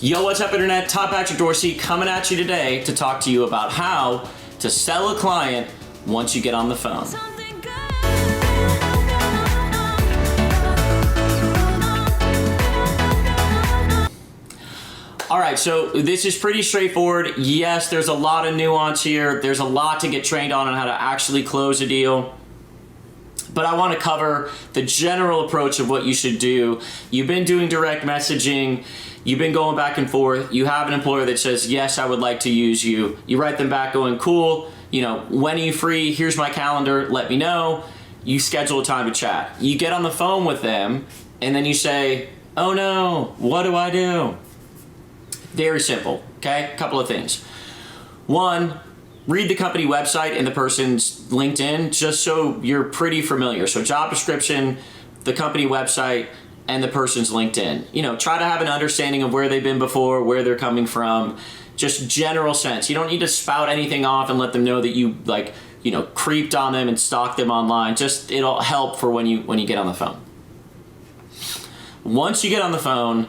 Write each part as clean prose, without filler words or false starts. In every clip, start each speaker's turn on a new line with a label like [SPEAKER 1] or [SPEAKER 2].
[SPEAKER 1] Yo, what's up, Internet? Top Patrick Dorsey coming at you today to talk to you about how to sell a client once you get on the phone. All right, so this is pretty straightforward. Yes, there's a lot of nuance here. There's a lot to get trained on how to actually close a deal. But I want to cover the general approach of what you should do. You've been doing direct messaging. You've been going back and forth. You have an employer that says, yes, I would like to use you. You write them back going, cool, when are you free? Here's my calendar, let me know. You schedule a time to chat. You get on the phone with them, and then you say, oh no, what do I do? Very simple, okay? A couple of things. One, read the company website and the person's LinkedIn just so you're pretty familiar. So job description, the company website, and the person's LinkedIn. Try to have an understanding of where they've been before, where they're coming from, just general sense. You don't need to spout anything off and let them know that you creeped on them and stalked them online. Just it'll help for when you get on the phone. Once you get on the phone,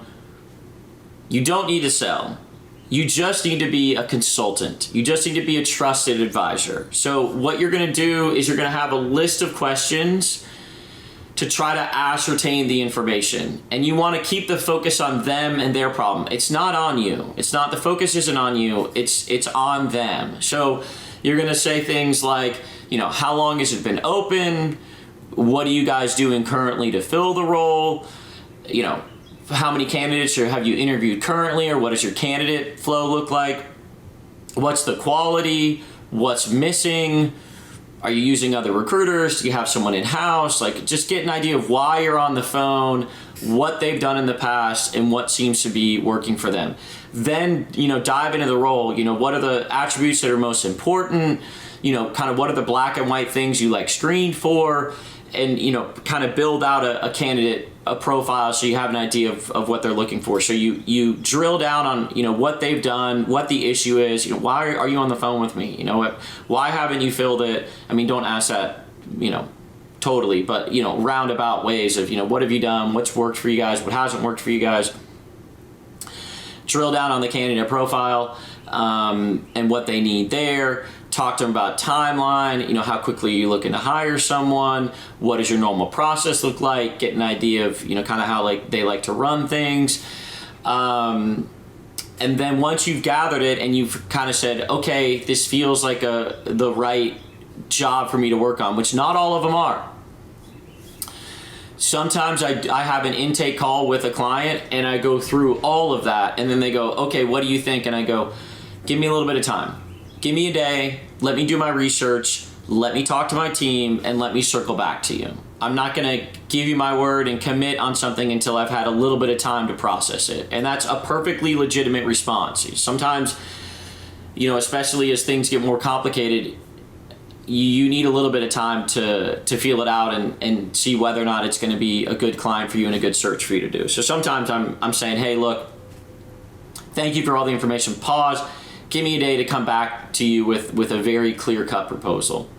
[SPEAKER 1] you don't need to sell. You just need to be a consultant. You just need to be a trusted advisor. So what you're gonna do is you're gonna have a list of questions to try to ascertain the information. And you wanna keep the focus on them and their problem. It's not on you. The focus isn't on you, it's on them. So you're gonna say things like, how long has it been open? What are you guys doing currently to fill the role? How many candidates have you interviewed currently, or what does your candidate flow look like? What's the quality? What's missing? Are you using other recruiters? Do you have someone in-house? Just get an idea of why you're on the phone, what they've done in the past, and what seems to be working for them. Then, dive into the role. What are the attributes that are most important? Kind of what are the black and white things you screened for? And, kind of build out a candidate, a profile, so you have an idea of what they're looking for. So you drill down on, what they've done, what the issue is, why are you on the phone with me? Why haven't you filled it? I mean, don't ask that, totally, but, roundabout ways of, what have you done? What's worked for you guys? What hasn't worked for you guys? Drill down on the candidate profile, and what they need there. Talk to them about timeline, how quickly are you looking to hire someone? What does your normal process look like? Get an idea of, kind of how they like to run things. And then once you've gathered it and you've kind of said, okay, this feels like the right job for me to work on, which not all of them are. Sometimes I have an intake call with a client and I go through all of that, and then they go, okay, what do you think? And I go, give me a little bit of time. Give me a day, let me do my research, let me talk to my team, and let me circle back to you. I'm not gonna give you my word and commit on something until I've had a little bit of time to process it. And that's a perfectly legitimate response. Sometimes, especially as things get more complicated, you need a little bit of time to feel it out and see whether or not it's gonna be a good client for you and a good search for you to do. So sometimes I'm saying, hey, look, thank you for all the information, pause. Give me a day to come back to you with a very clear-cut proposal.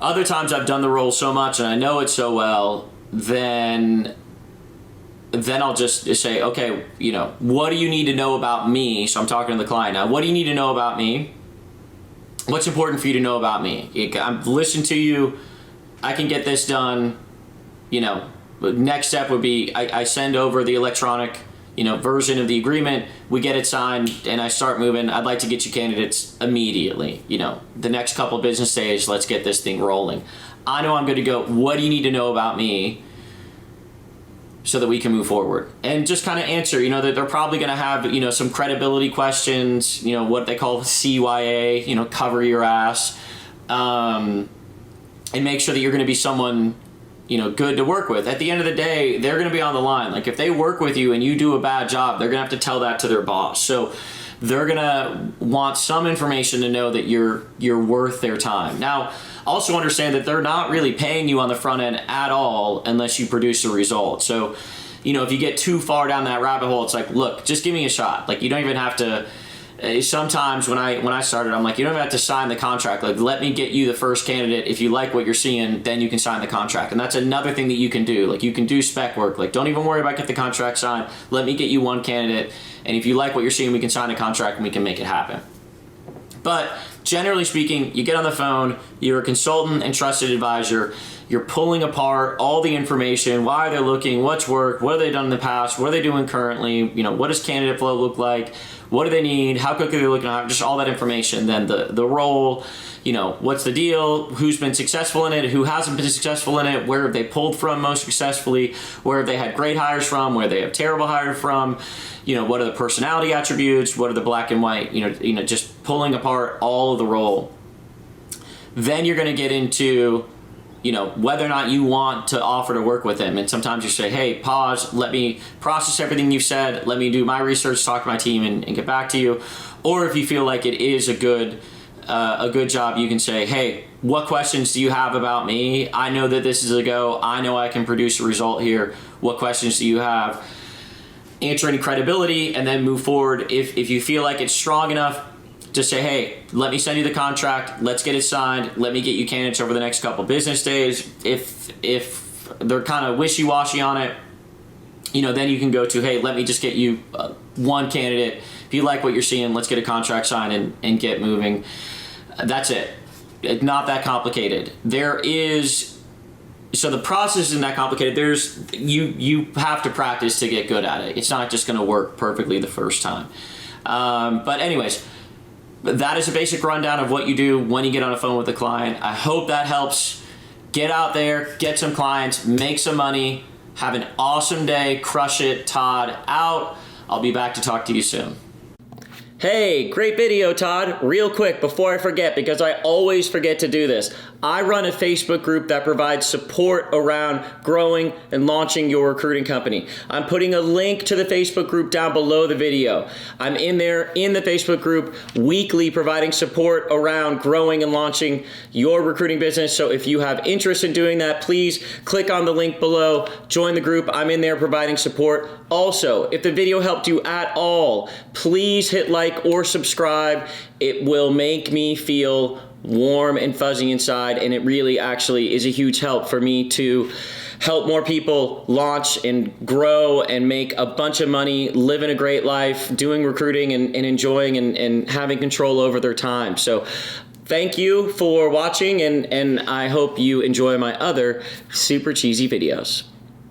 [SPEAKER 1] Other times I've done the role so much and I know it so well, then I'll just say, okay, what do you need to know about me? So I'm talking to the client now. What do you need to know about me? What's important for you to know about me? I've listened to you. I can get this done. Next step would be I send over the electronic version of the agreement, we get it signed, and I start moving. I'd like to get you candidates immediately. The next couple of business days, let's get this thing rolling. I know I'm good to go. What do you need to know about me so that we can move forward? And just kind of answer, that they're probably going to have, some credibility questions, what they call CYA, cover your ass, and make sure that you're going to be someone good to work with. At the end of the day, they're going to be on the line. If they work with you and you do a bad job, they're going to have to tell that to their boss. So they're going to want some information to know that you're worth their time. Now, also understand that they're not really paying you on the front end at all unless you produce a result. So, if you get too far down that rabbit hole, it's look, just give me a shot. You don't even have to sometimes when I started, I'm like, you don't have to sign the contract. Like, let me get you the first candidate. If you like what you're seeing, then you can sign the contract. And that's another thing that you can do. Like, you can do spec work. Like, don't even worry about getting the contract signed. Let me get you one candidate. And if you like what you're seeing, we can sign a contract and we can make it happen. But generally speaking, you get on the phone, you're a consultant and trusted advisor, you're pulling apart all the information, why they're looking, what's worked, what have they done in the past, what are they doing currently, what does candidate flow look like, what do they need, how quickly they're looking at, just all that information. Then the role, what's the deal, who's been successful in it, who hasn't been successful in it, where have they pulled from most successfully, where have they had great hires from, where they have terrible hires from, what are the personality attributes, what are the black and white, just pulling apart all of the role. Then you're going to get into whether or not you want to offer to work with them. And sometimes you say, hey, pause, let me process everything you've said, let me do my research, talk to my team, and get back to you. Or if you feel like it is a good job, you can say, hey, what questions do you have about me? I know that this is a go. I know I can produce a result here. What questions do you have? Answer any credibility, and then move forward. If you feel like it's strong enough, just say, hey, let me send you the contract, let's get it signed, let me get you candidates over the next couple business days. If they're kind of wishy-washy on it, then you can go to, hey, let me just get you one candidate. If you like what you're seeing, let's get a contract signed and get moving. That's it. It's not that complicated. So the process isn't that complicated. You have to practice to get good at it. It's not just going to work perfectly the first time. But anyways, that is a basic rundown of what you do when you get on a phone with a client. I hope that helps. Get out there, get some clients, make some money, have an awesome day, crush it. Todd out. I'll be back to talk to you soon. Hey, great video, Todd. Real quick, before I forget, because I always forget to do this, I run a Facebook group that provides support around growing and launching your recruiting company. I'm putting a link to the Facebook group down below the video. I'm in there in the Facebook group weekly providing support around growing and launching your recruiting business. So if you have interest in doing that, please click on the link below, join the group. I'm in there providing support. Also, if the video helped you at all, please hit like or subscribe. It will make me feel warm and fuzzy inside, and it really actually is a huge help for me to help more people launch and grow and make a bunch of money, living a great life, doing recruiting and enjoying and having control over their time. So thank you for watching, and I hope you enjoy my other super cheesy videos.